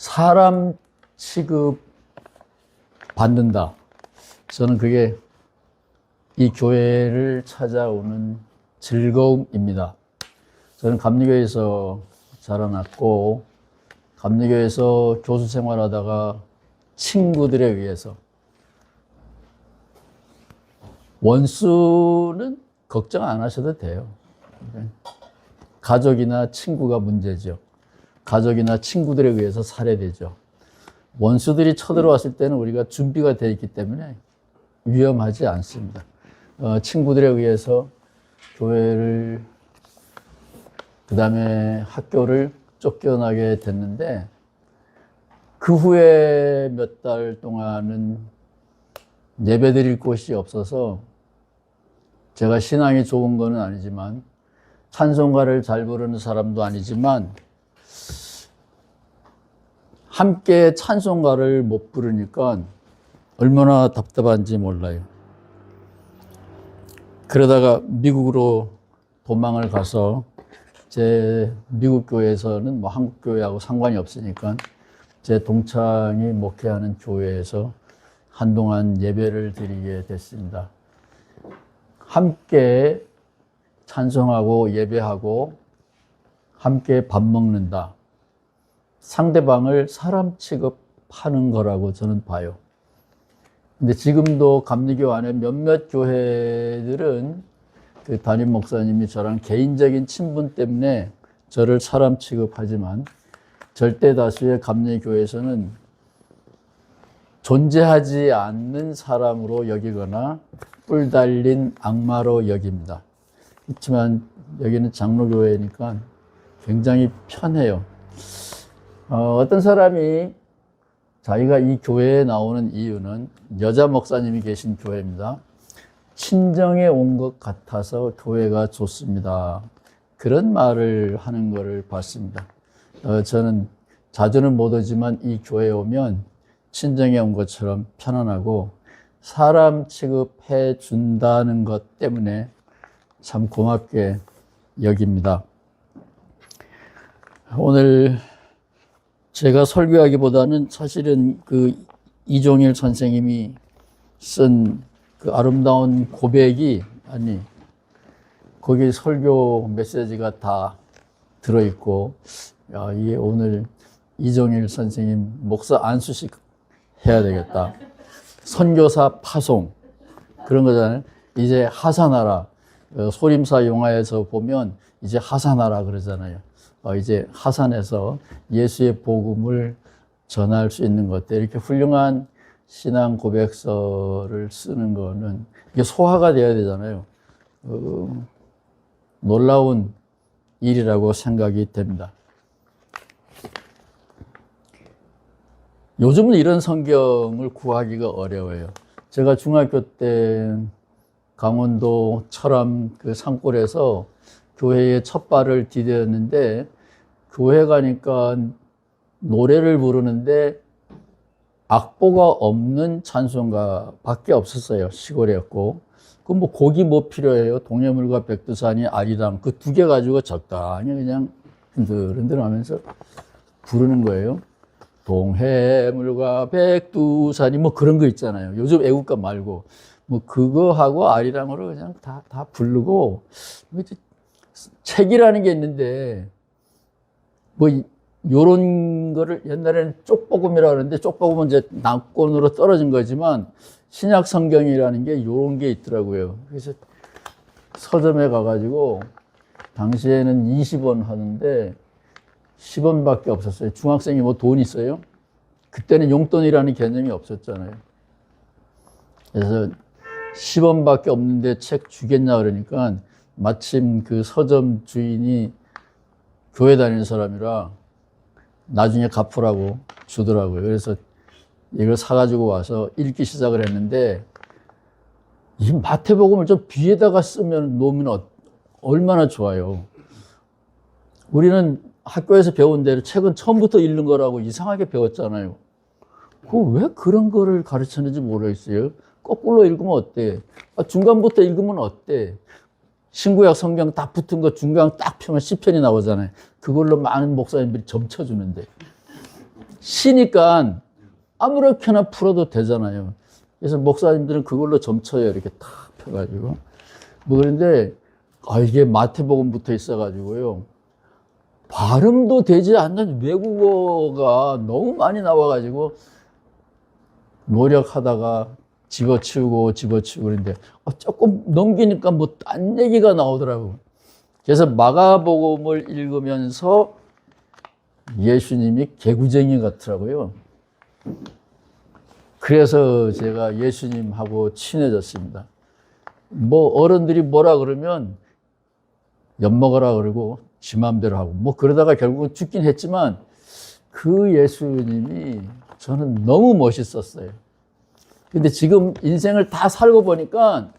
사람 취급 받는다. 저는 그게 이 교회를 찾아오는 즐거움입니다. 저는 감리교에서 자라났고 감리교에서 교수 생활하다가 친구들에 의해서 원수는 걱정 안 하셔도 돼요. 가족이나 친구가 문제죠. 가족이나 친구들에 의해서 살해되죠. 원수들이 쳐들어왔을 때는 우리가 준비가 되어 있기 때문에 위험하지 않습니다. 친구들에 의해서 교회를 그 다음에 학교를 쫓겨나게 됐는데 그 후에 몇 달 동안은 예배드릴 곳이 없어서 제가 신앙이 좋은 건 아니지만 찬송가를 잘 부르는 사람도 아니지만 함께 찬송가를 못 부르니까 얼마나 답답한지 몰라요. 그러다가 미국으로 도망을 가서 제 미국 교회에서는 뭐 한국 교회하고 상관이 없으니까 제 동창이 목회하는 교회에서 한동안 예배를 드리게 됐습니다. 함께 찬송하고 예배하고 함께 밥 먹는다. 상대방을 사람 취급하는 거라고 저는 봐요. 근데 지금도 감리교 안에 몇몇 교회들은 그 담임 목사님이 저랑 개인적인 친분 때문에 저를 사람 취급하지만 절대 다수의 감리교에서는 존재하지 않는 사람으로 여기거나 뿔 달린 악마로 여깁니다. 그렇지만 여기는 장로교회니까 굉장히 편해요. 어떤 사람이 자기가 이 교회에 나오는 이유는 여자 목사님이 계신 교회입니다. 친정에 온 것 같아서 교회가 좋습니다. 그런 말을 하는 것을 봤습니다. 저는 자주는 못 오지만 이 교회에 오면 친정에 온 것처럼 편안하고 사람 취급해 준다는 것 때문에 참 고맙게 여깁니다. 오늘 제가 설교하기보다는 사실은 그 이종일 선생님이 쓴 그 아름다운 고백이, 아니, 거기 설교 메시지가 다 들어있고, 야, 이게 오늘 이종일 선생님 목사 안수식 해야 되겠다. 선교사 파송. 그런 거잖아요. 이제 하산하라. 소림사 영화에서 보면 이제 하산하라 그러잖아요. 이제 하산해서 예수의 복음을 전할 수 있는 것들. 이렇게 훌륭한 신앙 고백서를 쓰는 거는 이게 소화가 돼야 되잖아요. 놀라운 일이라고 생각이 됩니다. 요즘은 이런 성경을 구하기가 어려워요. 제가 중학교 때 강원도 철암 그 산골에서 교회에 첫 발을 디뎠는데 교회 가니까 노래를 부르는데 악보가 없는 찬송가밖에 없었어요. 시골이었고. 그럼 뭐 곡이 뭐 필요해요? 동해물과 백두산이 아리랑 그 두 개 가지고 적당히 그냥 흔들흔들 하면서 부르는 거예요. 동해물과 백두산이 뭐 그런 거 있잖아요. 요즘 애국가 말고 뭐 그거 하고 아리랑으로 그냥 다 부르고 책이라는 게 있는데 뭐 요런 거를 옛날에는 쪽복음이라고 그러는데 쪽복음은 이제 낙권으로 떨어진 거지만 신약 성경이라는 게 요런 게 있더라고요. 그래서 서점에 가가지고 당시에는 20원 하는데 10원밖에 없었어요. 중학생이 뭐 돈 있어요? 그때는 용돈이라는 개념이 없었잖아요. 그래서 10원밖에 없는데 책 주겠냐 그러니까 마침 그 서점 주인이 교회 다니는 사람이라 나중에 갚으라고 주더라고요. 그래서 이걸 사가지고 와서 읽기 시작을 했는데 이 마태복음을 좀 뒤에다가 쓰면 놓으면 얼마나 좋아요. 우리는 학교에서 배운 대로 책은 처음부터 읽는 거라고 이상하게 배웠잖아요. 왜 그런 거를 가르쳤는지 모르겠어요. 거꾸로 읽으면 어때? 중간부터 읽으면 어때? 신구약 성경 딱 붙은 거 중간 딱 펴면 시편이 나오잖아요. 그걸로 많은 목사님들이 점쳐주는데 시니까 아무렇게나 풀어도 되잖아요. 그래서 목사님들은 그걸로 점쳐요. 이렇게 탁 펴가지고. 뭐 그런데, 이게 마태복음 붙어 있어가지고요. 발음도 되지 않는 외국어가 너무 많이 나와가지고 노력하다가 집어치우고 그런데 조금 넘기니까 뭐 딴 얘기가 나오더라고요. 그래서 마가복음을 읽으면서 예수님이 개구쟁이 같더라고요. 그래서 제가 예수님하고 친해졌습니다. 뭐 어른들이 뭐라 그러면 엿먹으라 그러고 지 맘대로 하고 뭐 그러다가 결국은 죽긴 했지만 그 예수님이 저는 너무 멋있었어요. 근데 지금 인생을 다 살고 보니까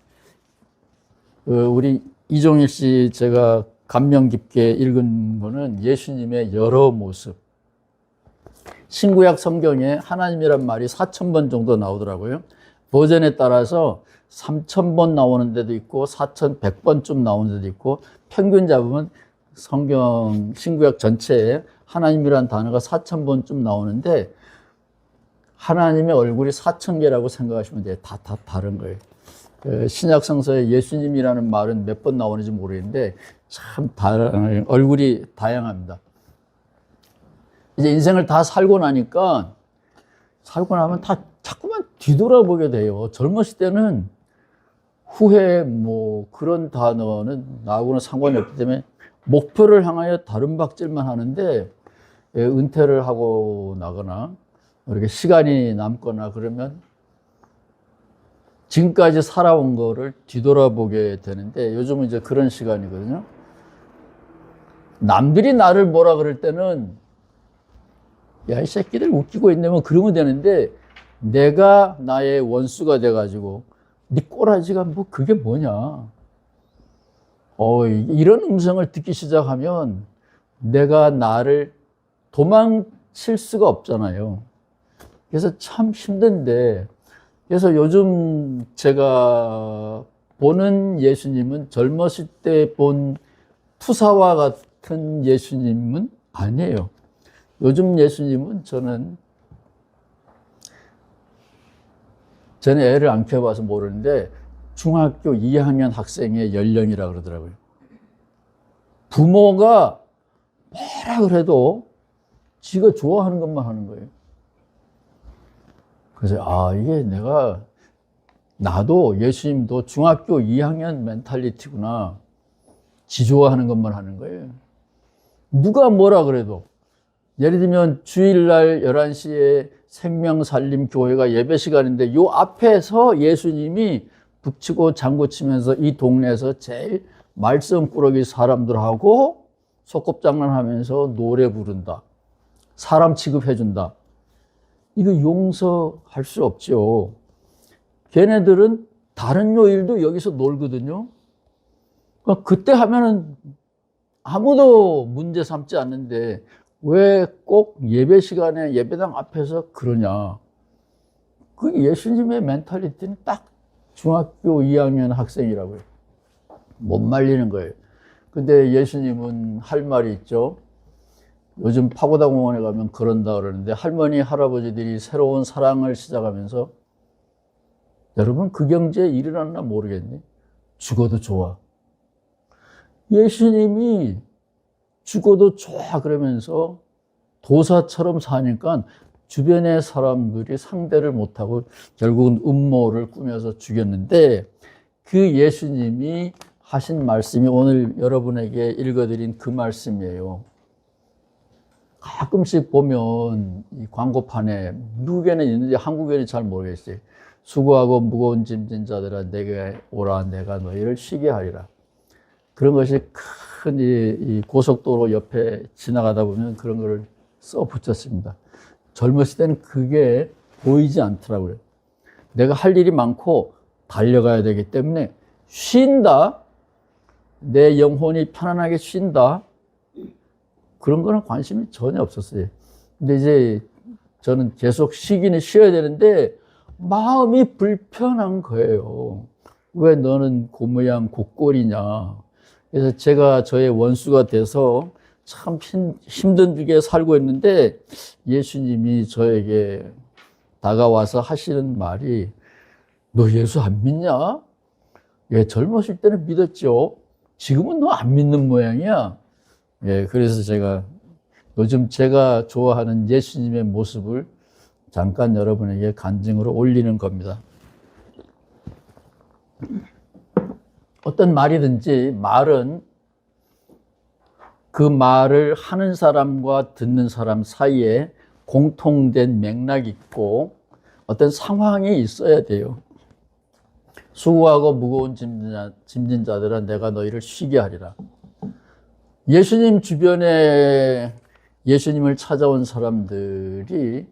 우리 이종일 씨 제가 감명 깊게 읽은 거는 예수님의 여러 모습. 신구약 성경에 하나님이란 말이 4,000번 정도 나오더라고요. 버전에 따라서 3,000번 나오는 데도 있고 4,100번쯤 나오는 데도 있고 평균 잡으면 성경 신구약 전체에 하나님이란 단어가 4,000번쯤 나오는데 하나님의 얼굴이 4,000개라고 생각하시면 돼요. 다 다른 거예요. 신약 성서에 예수님이라는 말은 몇 번 나오는지 모르겠는데 참 얼굴이 다양합니다. 이제 인생을 다 살고 나면 다 자꾸만 뒤돌아보게 돼요. 젊었을 때는 후회 뭐 그런 단어는 나하고는 상관이 없기 때문에 목표를 향하여 다른 박질만 하는데 은퇴를 하고 나거나 이렇게 시간이 남거나 그러면 지금까지 살아온 거를 뒤돌아보게 되는데 요즘은 이제 그런 시간이거든요. 남들이 나를 뭐라 그럴 때는 야, 이 새끼들 웃기고 있네 뭐 그러면 되는데 내가 나의 원수가 돼가지고 네 꼬라지가 뭐 그게 뭐냐. 이런 음성을 듣기 시작하면 내가 나를 도망칠 수가 없잖아요. 그래서 참 힘든데 그래서 요즘 제가 보는 예수님은 젊었을 때 본 푸사와 같은 예수님은 아니에요. 요즘 예수님은 저는 애를 안 키워봐서 모르는데 중학교 2학년 학생의 연령이라 그러더라고요. 부모가 뭐라 그래도 지가 좋아하는 것만 하는 거예요. 그래서 이게 나도 예수님도 중학교 2학년 멘탈리티구나. 지 좋아하는 것만 하는 거예요. 누가 뭐라 그래도 예를 들면 주일날 11시에 생명살림교회가 예배 시간인데 요 앞에서 예수님이 북치고 장구치면서 이 동네에서 제일 말썽꾸러기 사람들하고 소꿉장난하면서 노래 부른다. 사람 취급해준다. 이거 용서할 수 없죠. 걔네들은 다른 요일도 여기서 놀거든요. 그러니까 그때 하면은 아무도 문제 삼지 않는데 왜 꼭 예배 시간에 예배당 앞에서 그러냐. 그 예수님의 멘탈리티는 딱 중학교 2학년 학생이라고요. 못 말리는 거예요. 근데 예수님은 할 말이 있죠. 요즘 파고다 공원에 가면 그런다 그러는데 할머니, 할아버지들이 새로운 사랑을 시작하면서 여러분 그 경제에 일어났나 모르겠네. 죽어도 좋아. 예수님이 죽어도 좋아 그러면서 도사처럼 사니까 주변의 사람들이 상대를 못하고 결국은 음모를 꾸며서 죽였는데 그 예수님이 하신 말씀이 오늘 여러분에게 읽어드린 그 말씀이에요. 가끔씩 보면 이 광고판에 미국에는 있는지 한국에는 잘 모르겠어요. 수고하고 무거운 짐진 자들아 내게 오라 내가 너희를 쉬게 하리라. 그런 것이 큰 이 고속도로 옆에 지나가다 보면 그런 거를 써 붙였습니다. 젊었을 때는 그게 보이지 않더라고요. 내가 할 일이 많고 달려가야 되기 때문에 쉰다. 내 영혼이 편안하게 쉰다. 그런 거는 관심이 전혀 없었어요. 근데 이제 저는 계속 쉬기는 쉬어야 되는데 마음이 불편한 거예요. 왜 너는 그 모양 그 꼴이냐. 그래서 제가 저의 원수가 돼서 참 힘든 중에 살고 있는데 예수님이 저에게 다가와서 하시는 말이 너 예수 안 믿냐? 예, 젊었을 때는 믿었죠. 지금은 너 안 믿는 모양이야. 예, 그래서 제가 요즘 제가 좋아하는 예수님의 모습을 잠깐 여러분에게 간증으로 올리는 겁니다. 어떤 말이든지 말은 그 말을 하는 사람과 듣는 사람 사이에 공통된 맥락이 있고 어떤 상황이 있어야 돼요. 수고하고 무거운 짐진 자들아 내가 너희를 쉬게 하리라. 예수님 주변에 예수님을 찾아온 사람들이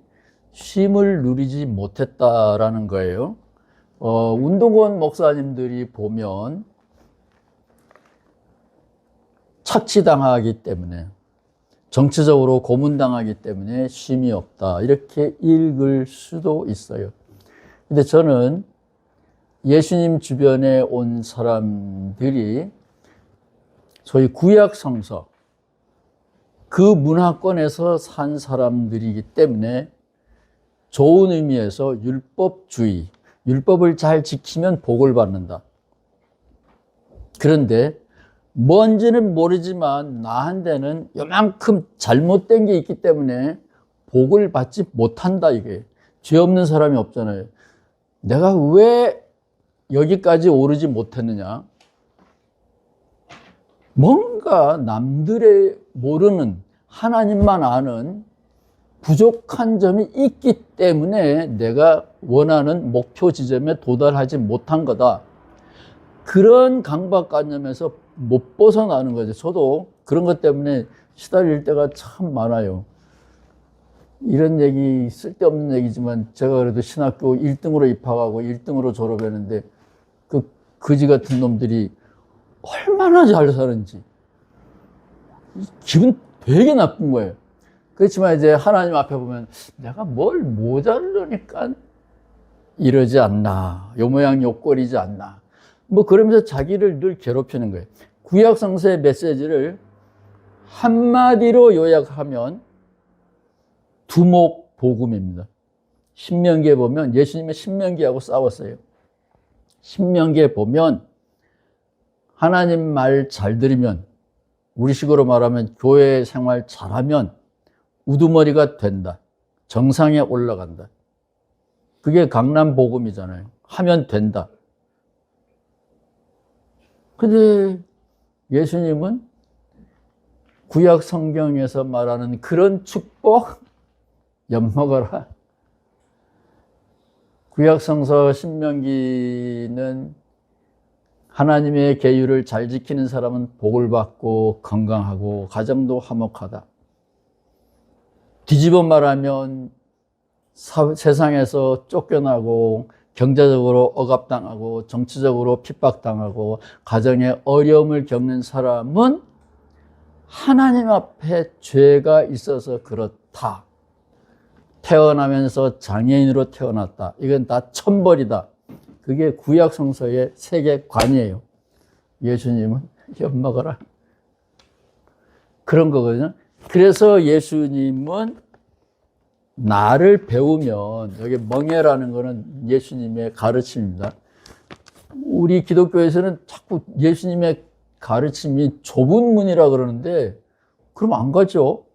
쉼을 누리지 못했다라는 거예요. 운동권 목사님들이 보면 착취당하기 때문에 정치적으로 고문당하기 때문에 쉼이 없다 이렇게 읽을 수도 있어요. 근데 저는 예수님 주변에 온 사람들이 소위 구약 성서 그 문화권에서 산 사람들이기 때문에 좋은 의미에서 율법주의, 율법을 잘 지키면 복을 받는다. 그런데 뭔지는 모르지만 나한테는 요만큼 잘못된 게 있기 때문에 복을 받지 못한다 이게. 죄 없는 사람이 없잖아요. 내가 왜 여기까지 오르지 못했느냐? 뭔가 남들의 모르는 하나님만 아는 부족한 점이 있기 때문에 내가 원하는 목표 지점에 도달하지 못한 거다. 그런 강박관념에서 못 벗어나는 거죠. 저도 그런 것 때문에 시달릴 때가 참 많아요. 이런 얘기 쓸데없는 얘기지만 제가 그래도 신학교 1등으로 입학하고 1등으로 졸업했는데 그 거지 같은 놈들이 얼마나 잘 사는지 기분 되게 나쁜 거예요. 그렇지만 이제 하나님 앞에 보면 내가 뭘 모자르니까 이러지 않나, 요 모양 요 꼴이지 않나, 뭐 그러면서 자기를 늘 괴롭히는 거예요. 구약 성서의 메시지를 한마디로 요약하면 두목 복음입니다. 신명기에 보면 예수님의 신명기하고 싸웠어요. 신명기에 보면 하나님 말 잘 들으면, 우리식으로 말하면 교회 생활 잘하면 우두머리가 된다. 정상에 올라간다. 그게 강남 복음이잖아요. 하면 된다. 근데 예수님은 구약 성경에서 말하는 그런 축복 엿먹어라. 구약 성서 신명기는 하나님의 계율을 잘 지키는 사람은 복을 받고 건강하고 가정도 화목하다. 뒤집어 말하면 세상에서 쫓겨나고 경제적으로 억압당하고 정치적으로 핍박당하고 가정에 어려움을 겪는 사람은 하나님 앞에 죄가 있어서 그렇다. 태어나면서 장애인으로 태어났다. 이건 다 천벌이다. 그게 구약 성서의 세계관이에요. 예수님은 엿먹어라. 그런 거거든요. 그래서 예수님은 나를 배우면, 여기 멍에라는 거는 예수님의 가르침입니다. 우리 기독교에서는 자꾸 예수님의 가르침이 좁은 문이라 그러는데 그럼 안 가죠.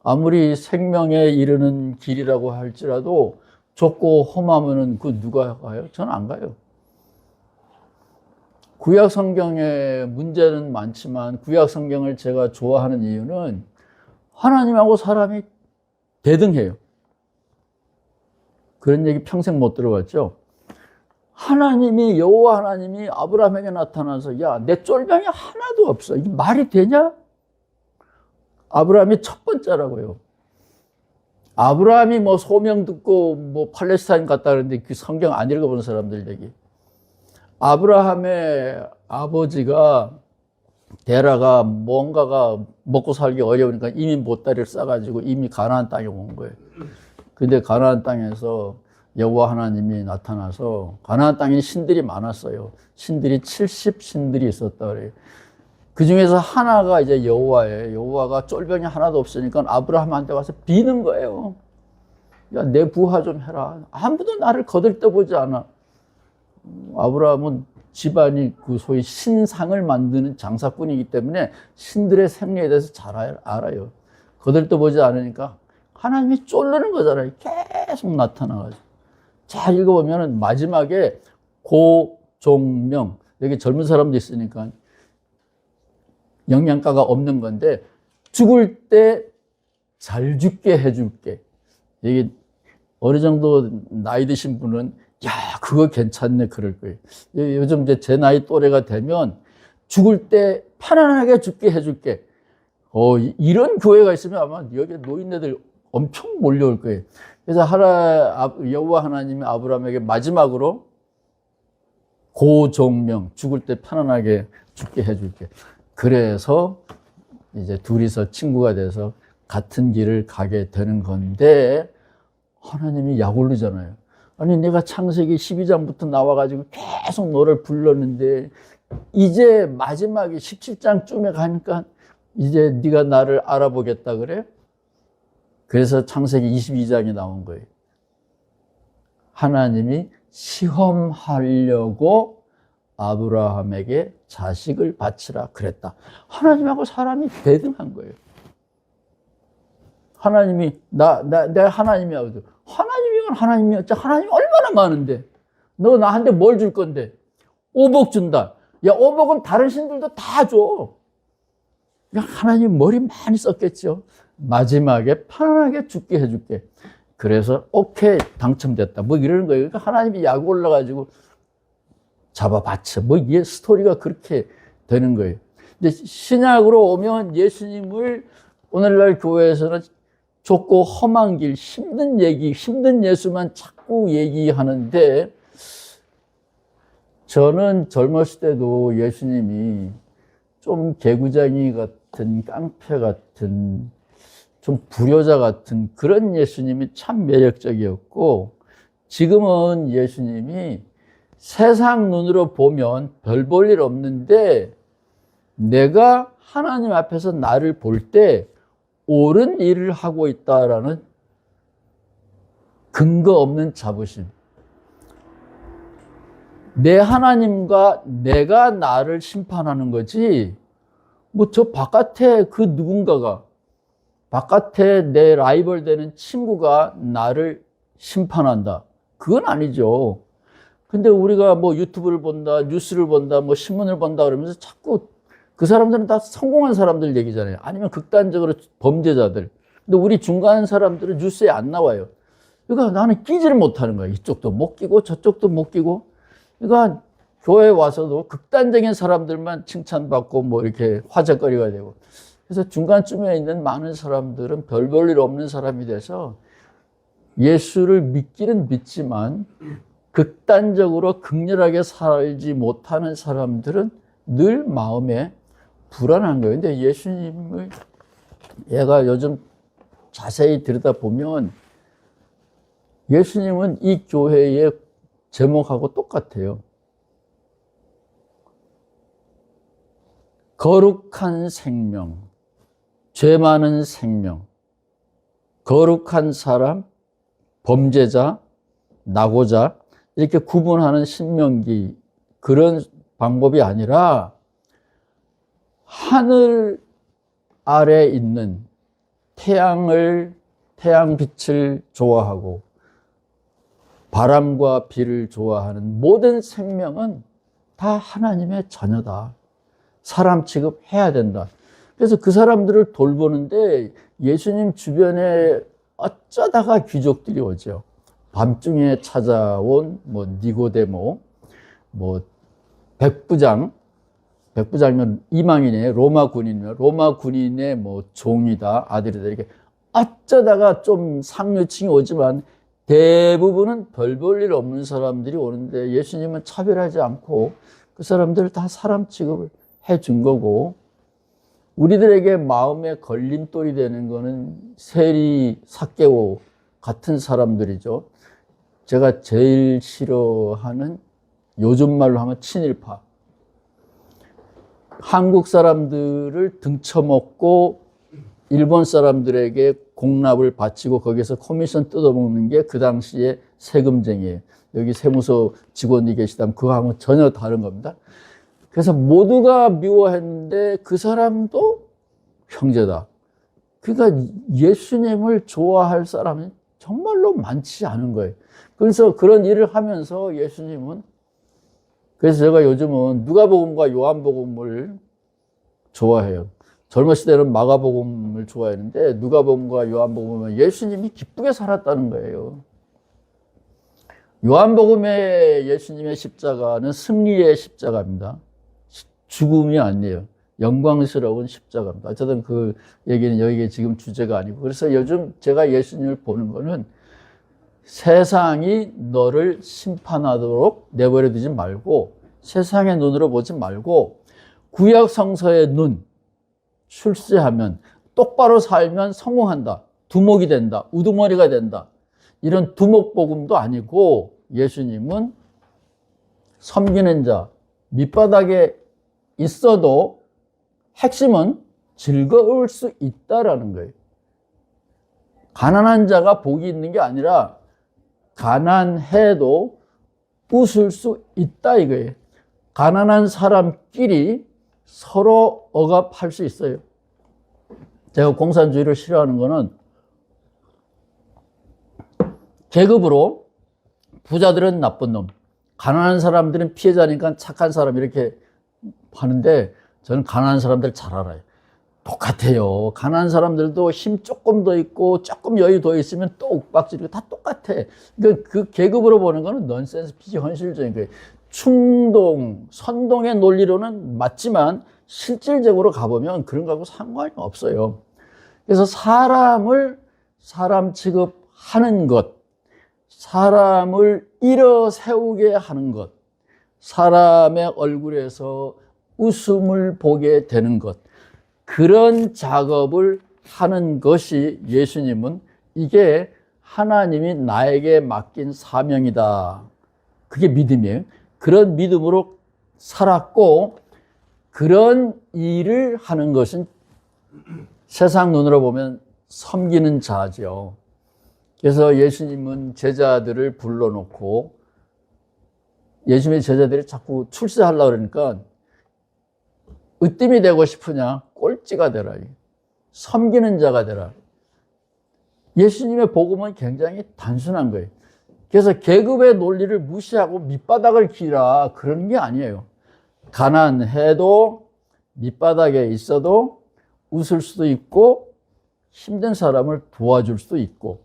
아무리 생명에 이르는 길이라고 할지라도 좁고 험하면은 그 누가 가요? 저는 안 가요. 구약 성경에 문제는 많지만 구약 성경을 제가 좋아하는 이유는 하나님하고 사람이 대등해요. 그런 얘기 평생 못 들어봤죠? 하나님이, 여호와 하나님이 아브라함에게 나타나서 야, 내 쫄병이 하나도 없어. 이게 말이 되냐? 아브라함이 첫 번째라고요. 아브라함이 뭐 소명 듣고 뭐 팔레스타인 갔다 그러는데 그 성경 안 읽어보는 사람들 얘기. 아브라함의 아버지가 데라가 뭔가가 먹고 살기 어려우니까 이미 보따리를 싸가지고 이미 가나안 땅에 온 거예요. 근데 가나안 땅에서 여호와 하나님이 나타나서, 가나안 땅에 신들이 많았어요. 신들이 70신들이 있었다 그래요. 그 중에서 하나가 이제 여호와예요. 여호와가 쫄병이 하나도 없으니까 아브라함한테 와서 비는 거예요. 야, 내 부하 좀 해라. 아무도 나를 거들떠보지 않아. 아브라함은 집안이 그 소위 신상을 만드는 장사꾼이기 때문에 신들의 생리에 대해서 잘 알아요. 거들떠보지 않으니까 하나님이 쫄르는 거잖아요. 계속 나타나가지고. 잘 읽어보면 마지막에 고종명, 여기 젊은 사람도 있으니까 영양가가 없는 건데, 죽을 때 잘 죽게 해줄게. 이게 어느 정도 나이 드신 분은 야, 그거 괜찮네 그럴 거예요. 요즘 이제 제 나이 또래가 되면 죽을 때 편안하게 죽게 해줄게. 이런 교회가 있으면 아마 여기 노인네들 엄청 몰려올 거예요. 그래서 여호와 하나님이 아브라함에게 마지막으로 고종명, 죽을 때 편안하게 죽게 해줄게. 그래서 이제 둘이서 친구가 돼서 같은 길을 가게 되는 건데, 하나님이 약올르잖아요. 아니, 내가 창세기 12장부터 나와가지고 계속 너를 불렀는데 이제 마지막에 17장쯤에 가니까 이제 네가 나를 알아보겠다 그래? 그래서 창세기 22장이 나온 거예요. 하나님이 시험하려고 아브라함에게 자식을 바치라 그랬다. 하나님하고 사람이 대등한 거예요. 하나님이 내가 하나님이야. 하나님이건 하나님이었지. 하나님이 얼마나 많은데 너 나한테 뭘 줄 건데? 오복 준다. 야, 오복은 다른 신들도 다 줘. 하나님 머리 많이 썼겠죠. 마지막에 편안하게 죽게 해줄게. 그래서 오케이, 당첨됐다 뭐 이러는 거예요. 그러니까 하나님이 약 올라가지고 잡아봤죠. 뭐 이게 스토리가 그렇게 되는 거예요. 근데 신약으로 오면 예수님을 오늘날 교회에서는 좁고 험한 길, 힘든 얘기, 힘든 예수만 자꾸 얘기하는데, 저는 젊었을 때도 예수님이 좀 개구쟁이 같은, 깡패 같은, 좀 불효자 같은 그런 예수님이 참 매력적이었고, 지금은 예수님이 세상 눈으로 보면 별 볼 일 없는데, 내가 하나님 앞에서 나를 볼 때 옳은 일을 하고 있다라는 근거 없는 자부심. 내 하나님과 내가 나를 심판하는 거지, 뭐 저 바깥에 그 누군가가, 바깥에 내 라이벌 되는 친구가 나를 심판한다. 그건 아니죠. 근데 우리가 뭐 유튜브를 본다, 뉴스를 본다, 뭐 신문을 본다 그러면서 자꾸 그 사람들은 다 성공한 사람들 얘기잖아요. 아니면 극단적으로 범죄자들. 근데 우리 중간 사람들은 뉴스에 안 나와요. 그러니까 나는 끼지를 못하는 거야. 이쪽도 못 끼고 저쪽도 못 끼고. 그러니까 교회에 와서도 극단적인 사람들만 칭찬받고 뭐 이렇게 화제거리가 되고. 그래서 중간쯤에 있는 많은 사람들은 별 볼 일 없는 사람이 돼서 예수를 믿기는 믿지만 극단적으로 극렬하게 살지 못하는 사람들은 늘 마음에 불안한 거예요. 근데 예수님을 얘가 요즘 자세히 들여다보면 예수님은 이 교회의 제목하고 똑같아요. 거룩한 생명, 죄 많은 생명, 거룩한 사람, 범죄자, 낙오자, 이렇게 구분하는 신명기, 그런 방법이 아니라 하늘 아래 있는 태양빛을 좋아하고 바람과 비를 좋아하는 모든 생명은 다 하나님의 자녀다. 사람 취급해야 된다. 그래서 그 사람들을 돌보는데 예수님 주변에 어쩌다가 귀족들이 오죠. 밤중에 찾아온 뭐 니고데모, 뭐 백부장이면 이방인이에요. 로마 군인의 뭐 종이다, 아들이다. 이렇게 어쩌다가 좀 상류층이 오지만 대부분은 별 볼 일 없는 사람들이 오는데 예수님은 차별하지 않고 그 사람들을 다 사람 취급을 해준 거고, 우리들에게 마음에 걸림돌이 되는 거는 세리, 삭개오 같은 사람들이죠. 제가 제일 싫어하는, 요즘 말로 하면 친일파. 한국 사람들을 등쳐먹고 일본 사람들에게 공납을 바치고 거기서 커미션 뜯어먹는 게 그 당시에 세금쟁이에요. 여기 세무서 직원이 계시다면 그거하고는 전혀 다른 겁니다. 그래서 모두가 미워했는데 그 사람도 형제다. 그러니까 예수님을 좋아할 사람이 정말로 많지 않은 거예요. 그래서 그런 일을 하면서 예수님은, 그래서 제가 요즘은 누가복음과 요한복음을 좋아해요. 젊었을 때는 마가복음을 좋아했는데 누가복음과 요한복음은 예수님이 기쁘게 살았다는 거예요. 요한복음의 예수님의 십자가는 승리의 십자가입니다. 죽음이 아니에요. 영광스러운 십자가입니다. 어쨌든 그 얘기는 여기에 지금 주제가 아니고, 그래서 요즘 제가 예수님을 보는 거는 세상이 너를 심판하도록 내버려 두지 말고, 세상의 눈으로 보지 말고 구약 성서의 눈, 출세하면, 똑바로 살면 성공한다, 두목이 된다, 우두머리가 된다, 이런 두목복음도 아니고 예수님은 섬기는 자, 밑바닥에 있어도 핵심은 즐거울 수 있다라는 거예요. 가난한 자가 복이 있는 게 아니라 가난해도 웃을 수 있다 이거예요. 가난한 사람끼리 서로 억압할 수 있어요. 제가 공산주의를 싫어하는 거는 계급으로 부자들은 나쁜 놈, 가난한 사람들은 피해자니까 착한 사람, 이렇게 하는데 저는 가난한 사람들 잘 알아요. 똑같아요. 가난한 사람들도 힘 조금 더 있고 조금 여유 더 있으면 또 윽박지르고 다 똑같아. 그 계급으로 보는 거는 넌센스, 비현실적인 거예요. 충동, 선동의 논리로는 맞지만 실질적으로 가보면 그런 거하고 상관이 없어요. 그래서 사람을 사람 취급하는 것, 사람을 일어세우게 하는 것, 사람의 얼굴에서 웃음을 보게 되는 것, 그런 작업을 하는 것이 예수님은 이게 하나님이 나에게 맡긴 사명이다. 그게 믿음이에요. 그런 믿음으로 살았고, 그런 일을 하는 것은 세상 눈으로 보면 섬기는 자죠. 그래서 예수님은 제자들을 불러놓고, 예수님의 제자들이 자꾸 출세하려고 그러니까 으뜸이 되고 싶으냐? 꼴찌가 되라. 섬기는 자가 되라. 예수님의 복음은 굉장히 단순한 거예요. 그래서 계급의 논리를 무시하고 밑바닥을 기라, 그런 게 아니에요. 가난해도 밑바닥에 있어도 웃을 수도 있고 힘든 사람을 도와줄 수도 있고.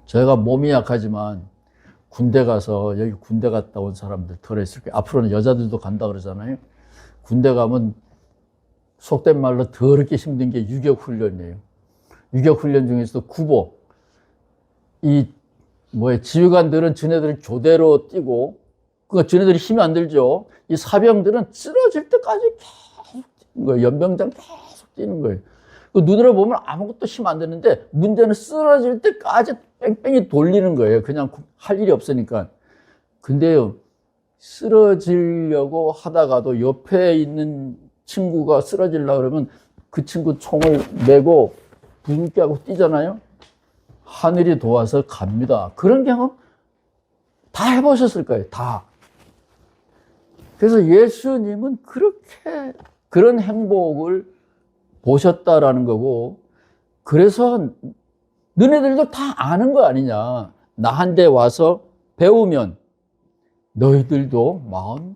저희가 몸이 약하지만 군대 가서, 여기 군대 갔다 온 사람들 덜했을 거예요. 앞으로는 여자들도 간다 그러잖아요. 군대 가면 속된 말로 더럽게 힘든 게 유격훈련이에요. 유격훈련 중에서도 구보. 지휘관들은 지네들은 교대로 뛰고, 그러니까 지네들이 힘이 안 들죠. 이 사병들은 쓰러질 때까지 계속 뛰는 거예요. 연병장 계속 뛰는 거예요. 그 눈으로 보면 아무것도 힘 안 드는데 문제는 쓰러질 때까지 뺑뺑이 돌리는 거예요. 그냥 할 일이 없으니까. 근데요, 쓰러지려고 하다가도 옆에 있는 친구가 쓰러지려고 그러면 그 친구 총을 메고 부둥켜 하고 뛰잖아요. 하늘이 도와서 갑니다. 그런 경험 다 해보셨을 거예요. 다. 그래서 예수님은 그렇게 그런 행복을 보셨다라는 거고, 그래서 너네들도 다 아는 거 아니냐. 나한테 와서 배우면 너희들도 마음